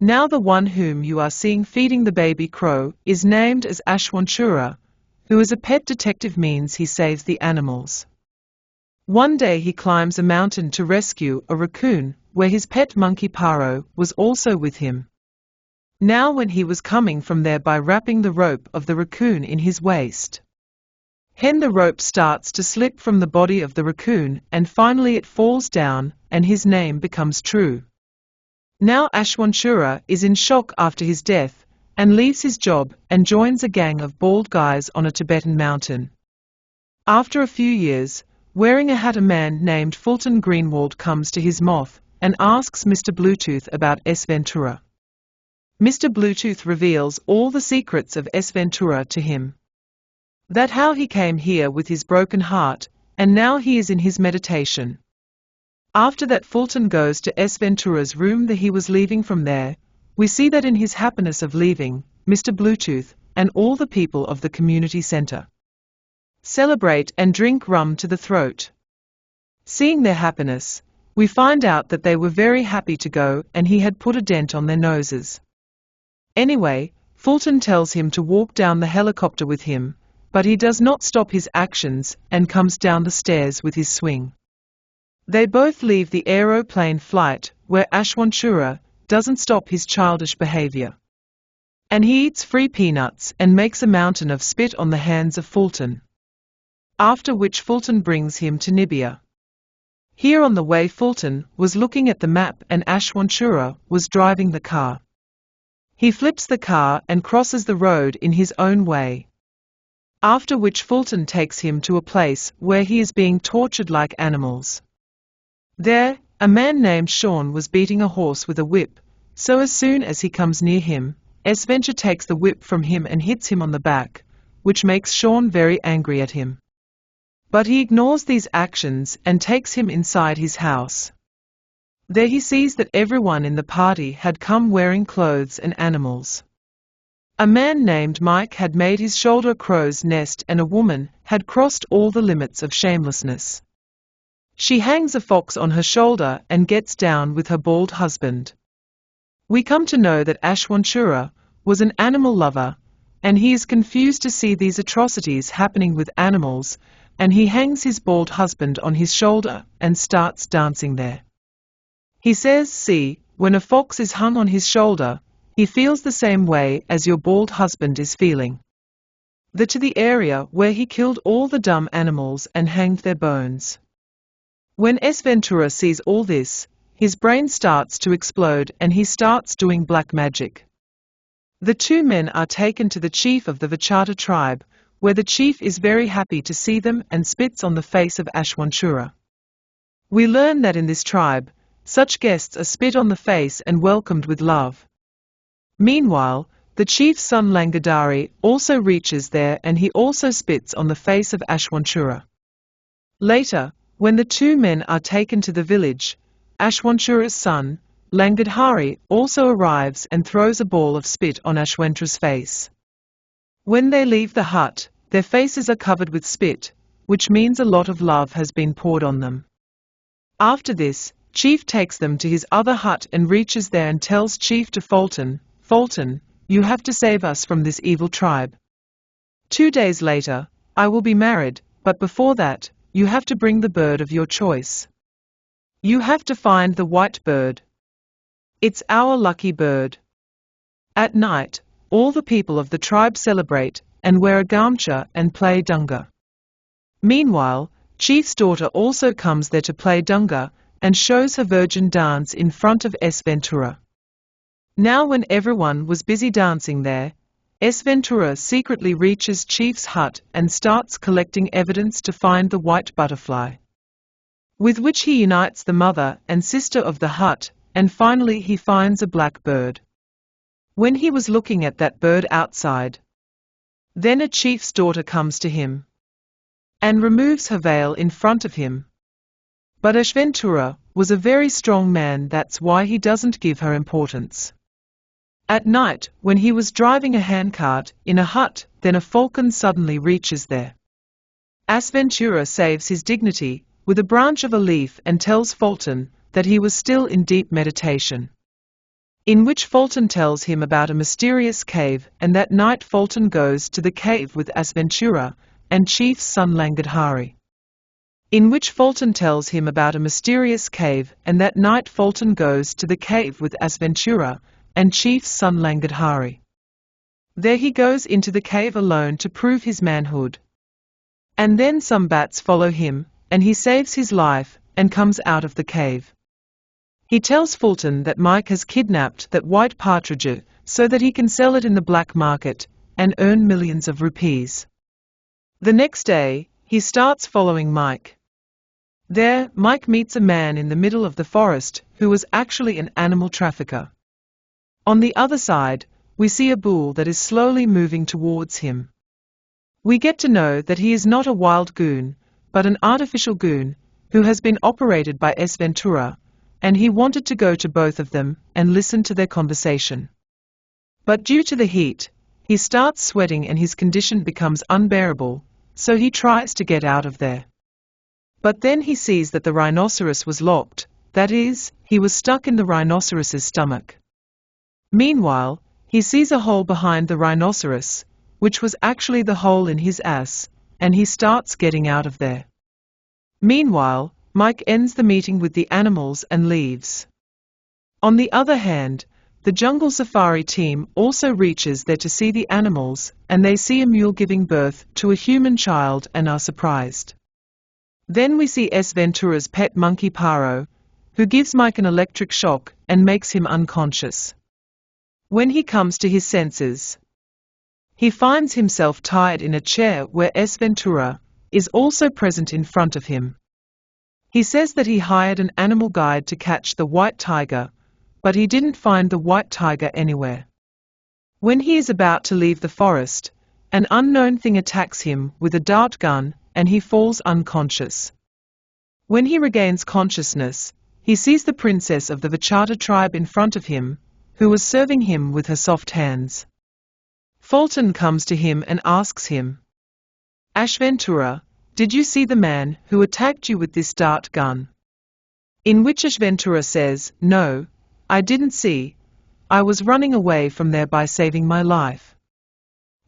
Now the one whom you are seeing feeding the baby crow is named as Ace Ventura, who as a pet detective means he saves the animals. One day he climbs a mountain to rescue a raccoon, where his pet monkey Paro was also with him. Now when he was coming from there by wrapping the rope of the raccoon in his waist, the rope starts to slip from the body of the raccoon and finally it falls down and his name becomes true. Now Ace Ventura is in shock after his death and leaves his job and joins a gang of bald guys on a Tibetan mountain. After a few years, wearing a hat, a man named Fulton Greenwald comes to his moth and asks Mr. Bluetooth about Ace Ventura. Mr. Bluetooth reveals all the secrets of Ace Ventura to him. That how he came here with his broken heart, and now he is in his meditation. After that Fulton goes to Ace Ventura's room that he was leaving from there. We see that in his happiness of leaving, Mr. Bluetooth and all the people of the community center celebrate and drink rum to the throat. Seeing their happiness, we find out that they were very happy to go and he had put a dent on their noses. Anyway, Fulton tells him to walk down the helicopter with him, but he does not stop his actions and comes down the stairs with his swing. They both leave the aeroplane flight, where Ace Ventura doesn't stop his childish behavior. And he eats free peanuts and makes a mountain of spit on the hands of Fulton. After which Fulton brings him to Nibia. Here on the way Fulton was looking at the map and Ace Ventura was driving the car. He flips the car and crosses the road in his own way. After which Fulton takes him to a place where he is being tortured like animals. There, a man named Sean was beating a horse with a whip, so as soon as he comes near him, Ace Ventura takes the whip from him and hits him on the back, which makes Sean very angry at him. But he ignores these actions and takes him inside his house. There he sees that everyone in the party had come wearing clothes and animals. A man named Mike had made his shoulder a crow's nest and a woman had crossed all the limits of shamelessness. She hangs a fox on her shoulder and gets down with her bald husband. We come to know that Ace Ventura was an animal lover, and he is confused to see these atrocities happening with animals, and he hangs his bald husband on his shoulder and starts dancing there. He says, "See, when a fox is hung on his shoulder, he feels the same way as your bald husband is feeling." To the area where he killed all the dumb animals and hanged their bones. When Ace Ventura sees all this, his brain starts to explode and he starts doing black magic. The two men are taken to the chief of the Vachata tribe, where the chief is very happy to see them and spits on the face of Ace Ventura. We learn that in this tribe, such guests are spit on the face and welcomed with love. Meanwhile, the chief's son Langadari also reaches there and he also spits on the face of Ace Ventura. Later, when the two men are taken to the village, Ace Ventura's son, Langadhari, also arrives and throws a ball of spit on Ace Ventura's face. When they leave the hut, their faces are covered with spit, which means a lot of love has been poured on them. After this, Chief takes them to his other hut and reaches there and tells Chief to Fulton, "Fulton, you have to save us from this evil tribe. 2 days later, I will be married, but before that, you have to bring the bird of your choice. You have to find the white bird. It's our lucky bird." At night, all the people of the tribe celebrate and wear a gamcha and play dunga. Meanwhile, Chief's daughter also comes there to play dunga and shows her virgin dance in front of Ace Ventura. Now when everyone was busy dancing there, Ace Ventura secretly reaches Chief's hut and starts collecting evidence to find the white butterfly, with which he unites the mother and sister of the hut, and finally he finds a black bird. When he was looking at that bird outside, then a chief's daughter comes to him and removes her veil in front of him. But Ace Ventura was a very strong man, that's why he doesn't give her importance. At night, when he was driving a handcart in a hut, then a falcon suddenly reaches there. Ace Ventura saves his dignity with a branch of a leaf and tells Fulton that he was still in deep meditation. in which Fulton tells him about a mysterious cave, and that night Fulton goes to the cave with Ace Ventura and Chief's son Langadhari. In which Fulton tells him about a mysterious cave, and that night Fulton goes to the cave with Ace Ventura and Chief's son Langadhari. There he goes into the cave alone to prove his manhood. And then some bats follow him, and he saves his life and comes out of the cave. He tells Fulton that Mike has kidnapped that white partridge so that he can sell it in the black market and earn millions of rupees. The next day, he starts following Mike. There, Mike meets a man in the middle of the forest who was actually an animal trafficker. On the other side, we see a bull that is slowly moving towards him. We get to know that he is not a wild goon, but an artificial goon who has been operated by Ace Ventura, and he wanted to go to both of them and listen to their conversation. But due to the heat, he starts sweating and his condition becomes unbearable, so he tries to get out of there. But then he sees that the rhinoceros was locked, that is, he was stuck in the rhinoceros's stomach. Meanwhile, he sees a hole behind the rhinoceros, which was actually the hole in his ass, and he starts getting out of there. Meanwhile, Mike ends the meeting with the animals and leaves. On the other hand, the jungle safari team also reaches there to see the animals, and they see a mule giving birth to a human child and are surprised. Then we see Ace Ventura's pet monkey Paro, who gives Mike an electric shock and makes him unconscious. When he comes to his senses, he finds himself tied in a chair where Ace Ventura is also present in front of him. He says that he hired an animal guide to catch the white tiger, but he didn't find the white tiger anywhere. When he is about to leave the forest, an unknown thing attacks him with a dart gun and he falls unconscious. When he regains consciousness, he sees the princess of the Vachata tribe in front of him, who was serving him with her soft hands. Fulton comes to him and asks him, "Ace Ventura, did you see the man who attacked you with this dart gun?" In which Ace Ventura says, "No, I didn't see. I was running away from there by saving my life."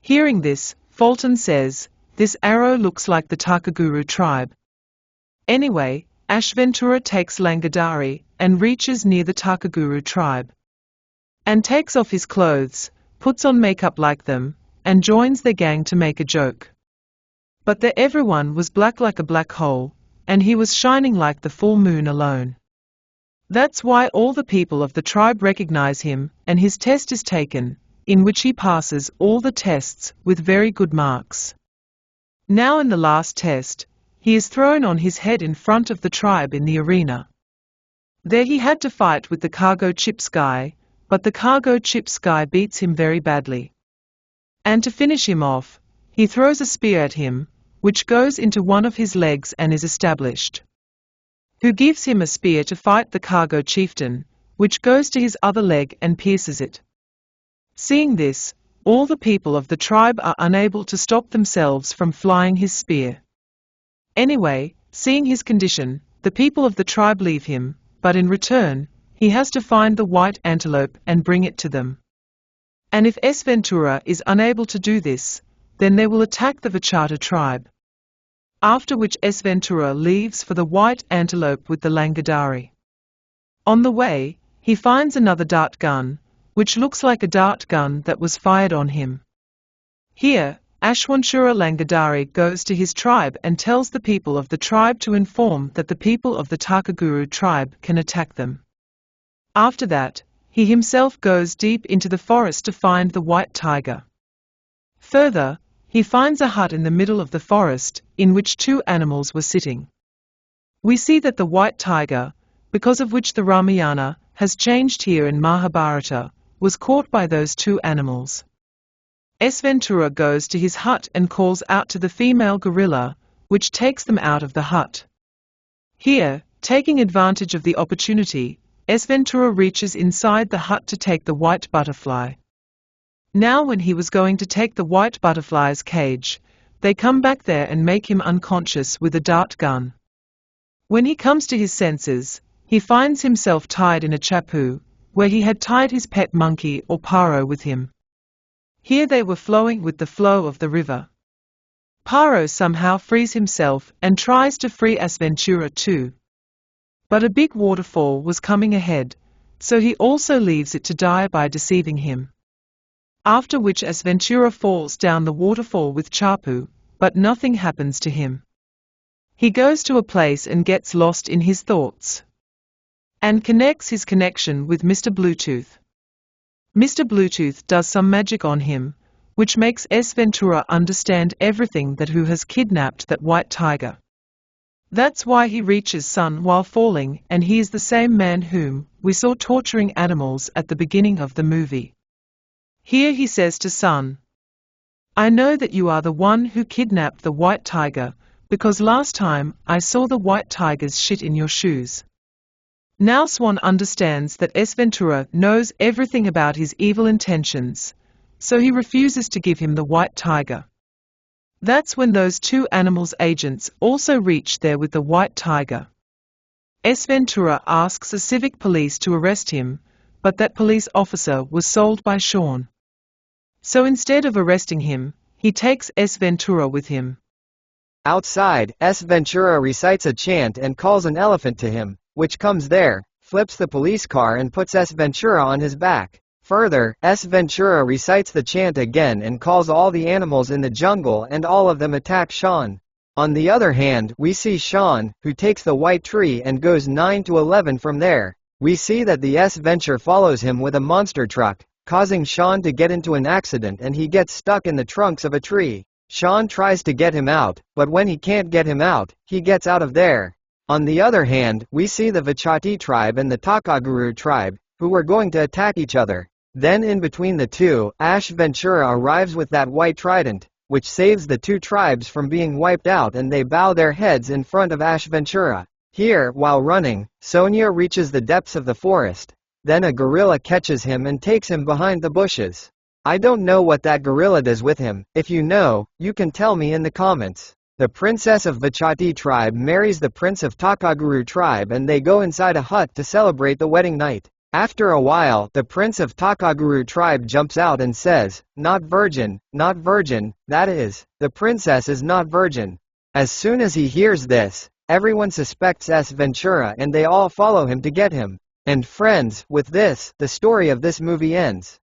Hearing this, Fulton says, "This arrow looks like the Takaguru tribe." Anyway, Ace Ventura takes Langadhari and reaches near the Takaguru tribe. And takes off his clothes, puts on makeup like them, and joins their gang to make a joke. But there everyone was black like a black hole, and he was shining like the full moon alone. That's why all the people of the tribe recognize him, and his test is taken, in which he passes all the tests with very good marks. Now in the last test, he is thrown on his head in front of the tribe in the arena. There he had to fight with the cargo chips guy, but the cargo chips guy beats him very badly. And to finish him off, he throws a spear at him, which goes into one of his legs and is established. Who gives him a spear to fight the cargo chieftain, which goes to his other leg and pierces it. Seeing this, all the people of the tribe are unable to stop themselves from flying his spear. Anyway, seeing his condition, the people of the tribe leave him, but in return, he has to find the white antelope and bring it to them. And if Ace Ventura is unable to do this, then they will attack the Vachata tribe. After which Ace Ventura leaves for the white antelope with the Langadhari. On the way, he finds another dart gun, which looks like a dart gun that was fired on him. Here, Ace Ventura Langadhari goes to his tribe and tells the people of the tribe to inform that the people of the Takaguru tribe can attack them. After that, he himself goes deep into the forest to find the white tiger. Further, he finds a hut in the middle of the forest, in which two animals were sitting. We see that the white tiger, because of which the Ramayana has changed here in Mahabharata, was caught by those two animals. Ace Ventura goes to his hut and calls out to the female gorilla, which takes them out of the hut. Here, taking advantage of the opportunity, Ace Ventura reaches inside the hut to take the white butterfly. Now when he was going to take the white butterfly's cage, they come back there and make him unconscious with a dart gun. When he comes to his senses, he finds himself tied in a chapu, where he had tied his pet monkey or paro with him. Here they were flowing with the flow of the river. Paro somehow frees himself and tries to free Ace Ventura too. But a big waterfall was coming ahead, so he also leaves it to die by deceiving him. After which Ace Ventura falls down the waterfall with Chapu, but nothing happens to him. He goes to a place and gets lost in his thoughts. And connects his connection with Mr. Bluetooth. Mr. Bluetooth does some magic on him, which makes Ace Ventura understand everything that who has kidnapped that white tiger. That's why he reaches Sun while falling, and he is the same man whom we saw torturing animals at the beginning of the movie. Here he says to Sun, "I know that you are the one who kidnapped the white tiger, because last time I saw the white tiger's shit in your shoes." Now Swan understands that Ace Ventura knows everything about his evil intentions, so he refuses to give him the white tiger. That's when those two animals' agents also reach there with the white tiger. Ace Ventura asks the civic police to arrest him, but that police officer was sold by Sean. So instead of arresting him, he takes Ace Ventura with him. Outside, Ace Ventura recites a chant and calls an elephant to him, which comes there, flips the police car and puts Ace Ventura on his back. Further, Ace Ventura recites the chant again and calls all the animals in the jungle, and all of them attack Sean. On the other hand, we see Sean, who takes the white tree and goes 9 to 11 from there. We see that the Ace Ventura follows him with a monster truck, causing Sean to get into an accident, and he gets stuck in the trunks of a tree. Sean tries to get him out, but when he can't get him out, he gets out of there. On the other hand, we see the Vachati tribe and the Takaguru tribe, who were going to attack each other. Then in between the two, Ace Ventura arrives with that white trident, which saves the two tribes from being wiped out, and they bow their heads in front of Ace Ventura. Here, while running, Sonia reaches the depths of the forest. Then a gorilla catches him and takes him behind the bushes. I don't know what that gorilla does with him. If you know, you can tell me in the comments. The princess of Vachati tribe marries the prince of Takaguru tribe, and they go inside a hut to celebrate the wedding night. After a while, the prince of Takaguru tribe jumps out and says, "Not virgin, not virgin," that is, the princess is not virgin. As soon as he hears this, everyone suspects Ace Ventura and they all follow him to get him. And friends, with this, the story of this movie ends.